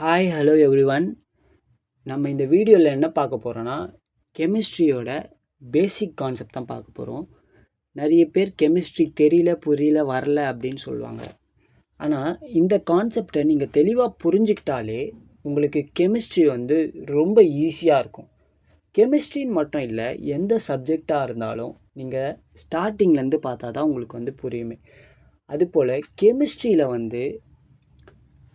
Hi hello everyone. நம்ம இந்த வீடியோவில் என்ன பார்க்க போகிறோன்னா, கெமிஸ்ட்ரியோட பேசிக் கான்செப்ட் தான் பார்க்க போகிறோம். நிறைய பேர் கெமிஸ்ட்ரி தெரியல, புரியல, வரல அப்படின்னு சொல்லுவாங்க. ஆனால் இந்த கான்செப்டை நீங்கள் தெளிவாக புரிஞ்சுக்கிட்டாலே உங்களுக்கு கெமிஸ்ட்ரி ரொம்ப ஈஸியாக இருக்கும். கெமிஸ்ட்ரின்னு மட்டும் இல்லை, எந்த சப்ஜெக்டாக இருந்தாலும் நீங்கள் ஸ்டார்டிங்லேருந்து பார்த்தா தான் உங்களுக்கு புரியுமே. அதுபோல் கெமிஸ்ட்ரியில்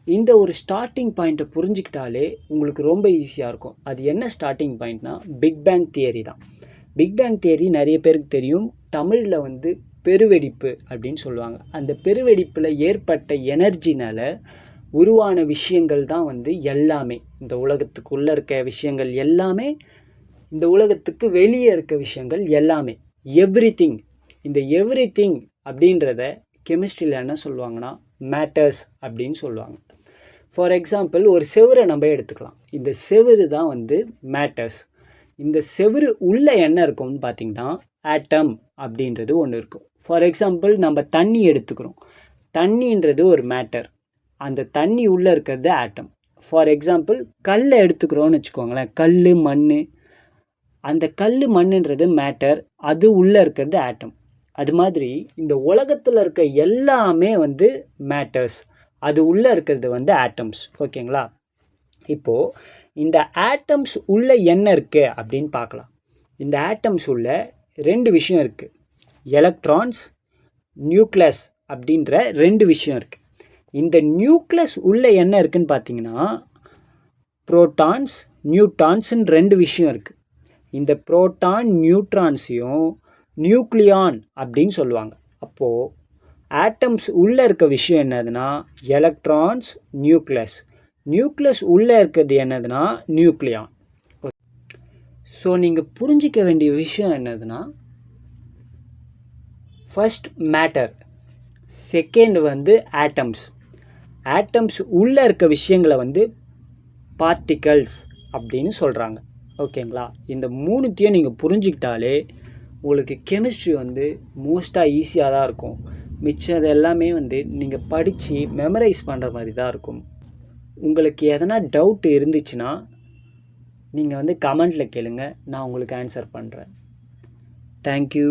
இந்த ஒரு ஸ்டார்டிங் பாயிண்ட்டை புரிஞ்சிக்கிட்டாலே உங்களுக்கு ரொம்ப ஈஸியாக இருக்கும். அது என்ன ஸ்டார்டிங் பாயிண்ட்னா, பிக் பேங் தியரி தான். பிக் பேங் தியரி நிறைய பேருக்கு தெரியும். தமிழில் பெருவெடிப்பு அப்படின்னு சொல்லுவாங்க. அந்த பெருவெடிப்பில் ஏற்பட்ட எனர்ஜினால் உருவான விஷயங்கள் தான் எல்லாமே. இந்த உலகத்துக்குள்ளே இருக்க விஷயங்கள் எல்லாமே, இந்த உலகத்துக்கு வெளியே இருக்க விஷயங்கள் எல்லாமே, எவ்ரிதிங். இந்த எவ்ரிதிங் அப்படின்றத கெமிஸ்ட்ரியில் என்ன சொல்லுவாங்கன்னா, மேட்டர்ஸ் அப்படின்னு சொல்லுவாங்க. ஃபார் எக்ஸாம்பிள், ஒரு செவரை நம்ம எடுத்துக்கலாம். இந்த செவரு தான் மேட்டர்ஸ். இந்த செவரு உள்ளே என்ன இருக்கும்னு பார்த்திங்கன்னா, ஆட்டம் அப்படின்றது ஒன்று இருக்கும். ஃபார் எக்ஸாம்பிள், நம்ம தண்ணி எடுத்துக்கிறோம். தண்ணின்றது ஒரு மேட்டர். அந்த தண்ணி உள்ளே இருக்கிறது ஆட்டம். ஃபார் எக்ஸாம்பிள், கல்லை எடுத்துக்கிறோன்னு வச்சுக்கோங்களேன். கல், மண். அந்த கல், மண்ணுன்றது மேட்டர். அது உள்ளே இருக்கிறது ஆட்டம். அது மாதிரி இந்த உலகத்தில் இருக்க எல்லாமே மேட்டர்ஸ். அது உள்ளே இருக்கிறது ஆட்டம்ஸ். ஓகேங்களா? இப்போது இந்த ஆட்டம்ஸ் உள்ளே என்ன இருக்குது அப்படின்னு பார்க்கலாம். இந்த ஆட்டம்ஸ் உள்ள ரெண்டு விஷயம் இருக்குது. எலக்ட்ரான்ஸ், நியூக்ளியஸ் அப்படின்ற ரெண்டு விஷயம் இருக்குது. இந்த நியூக்ளியஸ் உள்ளே என்ன இருக்குதுன்னு பார்த்தீங்கன்னா, புரோட்டான்ஸ், நியூட்ரான்ஸ்ன்னு ரெண்டு விஷயம் இருக்குது. இந்த புரோட்டான், நியூட்ரான்ஸையும் நியூக்ளியான் அப்படின்னு சொல்லுவாங்க. அப்போது ஆட்டம்ஸ் உள்ளே இருக்க விஷயம் என்னதுன்னா, எலக்ட்ரான்ஸ், நியூக்ளியஸ். நியூக்ளியஸ் உள்ளே இருக்கிறது என்னதுன்னா, நியூக்ளியான். ஸோ நீங்கள் புரிஞ்சிக்க வேண்டிய விஷயம் என்னதுன்னா, first matter, second atoms. Atoms உள்ளே இருக்க விஷயங்களை பார்ட்டிகல்ஸ் அப்படின்னு சொல்கிறாங்க. ஓகேங்களா? இந்த மூணுத்தையும் நீங்கள் புரிஞ்சிக்கிட்டாலே உங்களுக்கு கெமிஸ்ட்ரி மோஸ்ட்டாக ஈஸியாக தான் இருக்கும். மிச்சது எல்லாமே நீங்கள் படித்து மெமரைஸ் பண்ணுற மாதிரி தான் இருக்கும். உங்களுக்கு எதனா டவுட் இருந்துச்சுன்னா நீங்கள் கமெண்ட்டில் கேளுங்க. நான் உங்களுக்கு ஆன்சர் பண்ணுறேன். தேங்க்யூ.